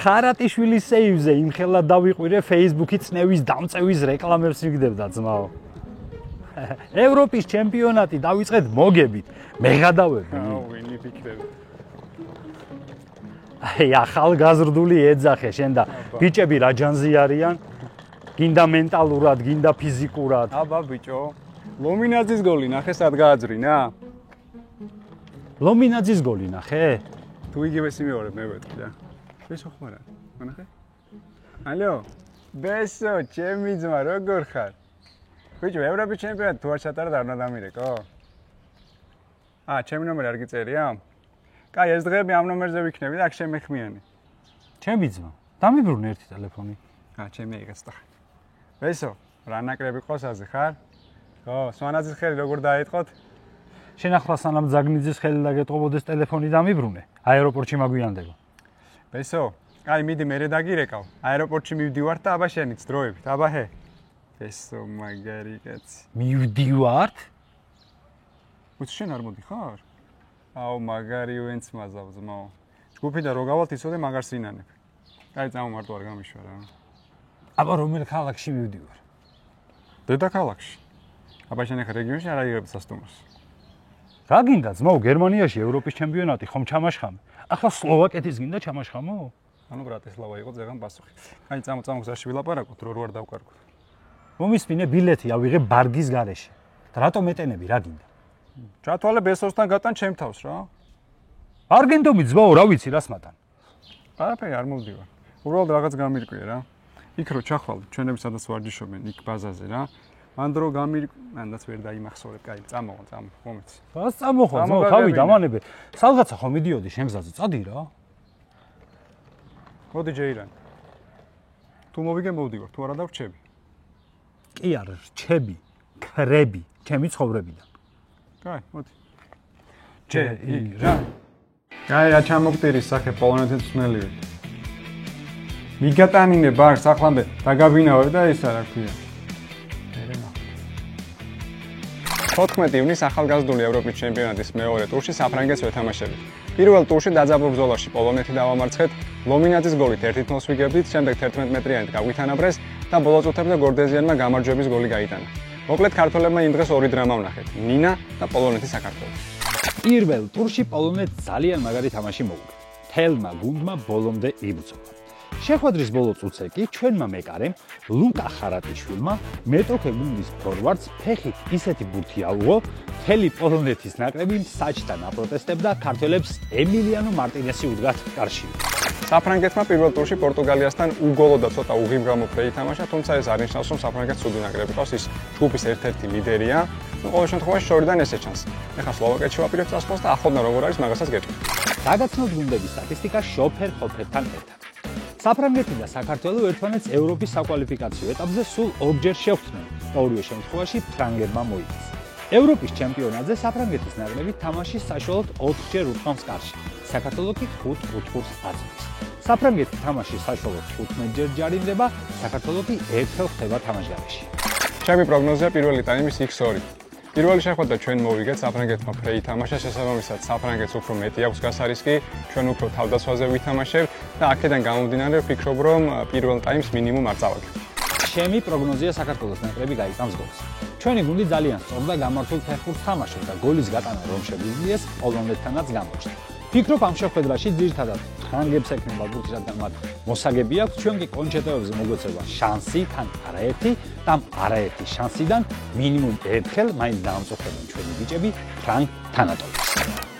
ხარატიშვილის სეივზე იმხელა დავიყვირე Facebook-ი წნევის დამწევის რეკლამებს მიგდებდა ძმაო. ევროპის ჩემპიონატი დავიწყეთ მოგებით, მეღადავები. ვინი ფიქრები. აი ახალგაზრდული ეძახე შენ და ბიჭები რა ჯანზი არიან? გინდა მენტალურად, გინდა ფიზიკურად. აბა ბიჭო, ლომინაძის გოლი ნახე სად გააძრინა? ლომინაძის გოლი ნახე? თუ იგივე სიმეორებ მე ვეთქი და. ბესო ხმარა? მონახე? ალო, ბესო, ჩემი ძმა, როგორ ხარ? ბიჭო, ევროპის ჩემპიონატი თუ არ ჩატარდა არ უნდა დამირეკო? ჩემი ნომერი არ გიწერია? კაი, ეს დღეები ამ ნომერზე ვიქნები და აქ შემეხმიანი. ჩემი ძმა, დამიბრუნე ერთი ტელეფონი. ჩემი იღეცდა. ბესო, რა ნაკრები ყავს აზე ხარ? ხო, სვანაძის ხელი როგორ დაეთყოთ? შენ ახლა სანამ ზაგნიძის ხელი დაგეტყობოდეს ტელეფონი დამიბრუნე, აეროპორტში მაგვიანდება. ბესო, აი მიდი მე დაგირეკავ. აეროპორტში მივდივართ და აბა შენიც დროებით, აბა ჰე. ბესო, მაგარი კაცი. მივდივართ? უც შენ არ მოდიხარ? აუ, მაგარი ვენც მაზავ ძმაო. ჯგუფიდან რო გავალთ იცოდე მაგარ სინანებ. აი წამო მარტო არ გამიშვა რა. აბა რომელ ქალაქში მივდივარ? დედაქალაქში. აბა შენ ახლა რეგიონში არ აიღებ სასტუმროს. რა გინდა ძმაო, გერმანიაში ევროპის ჩემპიონატი ხომ ჩამაშხამე? ახლა სლოვაკეთის გინდა ჩამაშხამო? ანუ ბრატისლავა იყო ზეგან პასუხი. აი წამო გზაში ვილაპარაკოთ, რო არ დავკარგოთ. მომისმინე ბილეთი ავიღე ბარგის გარეშე. რატომ ეტენები, რა გინდა? ჩათვალე ბესოსთან გატან ჩემ თავს რა. არგენტომი ძმაო, რა ვიცი რას მათან. არაფერი არ მოვდივარ. უბრალოდ რაღაც გამირკვია რა. იქ რო ჩახვალ, ჩვენები სადაც ვარჯიშობენ, იქ ბაზაზე რა. მანდრო მანდაც ვერ დაიმახსოვრებ, კაი, წამოღო, მომეცი. რას წამოღო, ძმაო, თავი დამანებე. სალგაცა ხომ მიდიოდი შენ გზაზე, წადი რა. მოდი ჯეირან. თუ მოვიგე მოვდივარ, თუ არა დავრჩები. კი არ რჩები, ქრები, ჩემი ცხოვრებიდან. კაი, მოდი. ჯეირან. კაი, რა ჩამოგტირის სახე პოლონეთის ძნელივით. მიგატანინე ბარს ახლამდე დაგაბინავებ და ისა რა ქვია. 14 ივნის ახალგაზრდული ევროპის ჩემპიონატის მეორე ტურში საფრანგეთს ვეთამაშებით. პირველ ტურში დაძაბულ ბრძოლაში პოლონეთი დავამარცხეთ, ლომინაძის გოლით 1-0 ვიგებდით, შემდეგ 11 მეტრიანით გაგვითანაბრეს და ბოლო წუთებზე გორდეზიანმა გამარჯვების გოლი გაიტანა. მოკლედ ქართველებმა იმ დღეს ორი დრამა ვნახეთ: ნინა და პოლონეთის საქართველო. პირველ ტურში პოლონეთს ძალიან მაგარი თამაში მოუგო. თელმა გუნდმა ბოლომდე იბრძოლა. შეხვედრის ბოლო წუთზე კი ჩვენმა მეკარემ ლუკა ხარატიშვილმა მეტოქე გუნდის ფორვარდს ფეხით ისეთი ბურთი აუღო, მთელი პოლონეთის ნაკრები საჭთან აპროტესტებდა ქართველებს ემილიანო მარტინესი უდგათ კარში. საფრანგეთმა პირველ ტურში პორტუგალიასთან უგოლო და ცოტა უღიმ გამოფრე ითამაშა, თუმცა ეს არ ნიშნავს, რომ საფრანგეთს ცუდი ნაკრები ყავს, ის ჯგუფის ერთ-ერთი ლიდერია. ყოველ შემთხვევაში შორიდან ესე ჩანს. ეხლა სლოვაკეთში ვაპირებთ წასვლას და ახლობნა როგორ არის მაგასაც გეტყვით. დაგაცნოთ გუნდების სტატისტიკა შოფერ ხოფერთან ერთად. საფრანგეთი და საქართველო ერთმანეთს ევროპის საკვალიფიკაციო ეტაპზე სულ ორჯერ შეხვდნენ და ორივე შემთხვევაში ფრანგებმა მოიგეს. ევროპის ჩემპიონატზე საფრანგეთის ნაკრები თამაშის საშუალოდ 4ჯერ უთხოვს კარში. საქართველო კი 5 უთხოვს აწევს. საფრანგეთი თამაშის საშუალოდ 15ჯერ ჯარიმდება, საქართველო კი ერთხელ ხდება თამაშგარეში. ჩემი პროგნოზია პირველი ტაიმის X2. პირველი შეხვედრა ჩვენ მოვიგეთ, საფრანგეთმა ფრე ითამაშა, შესაბამისად საფრანგეთს უფრო მეტი აქვს გასარისკი, ჩვენ უფრო თავდასხმაზე ვითამაშებთ და აქედან გამომდინარე ვფიქრობ, რომ პირველ ტაიმს მინიმუმ არ წავაგებთ. ჩემი პროგნოზია საქართველოს ნაკრები გაიტანს გოლს. ჩვენი გუნდი ძალიან სწორ და გამართულ ფეხბურთს თამაშობს და გოლის გატანა რომ შეგვიძლიეს, პოლონეთთანაც გამოჩნდა. ფიქრობ ამ შეხვედრაში ძირითადად ფრანგებს ექნება ბურთი, რადგან მათ მოსაგები აქვს, ჩვენ კი კონჩეტოებზე მოგვეცევა შანსი, თან არაერთი და არაერთი შანსიდან მინიმუმ ერთხელ მაინც დაამწუხებენ ჩვენი ბიჭები ფრანგ თანატოლებს.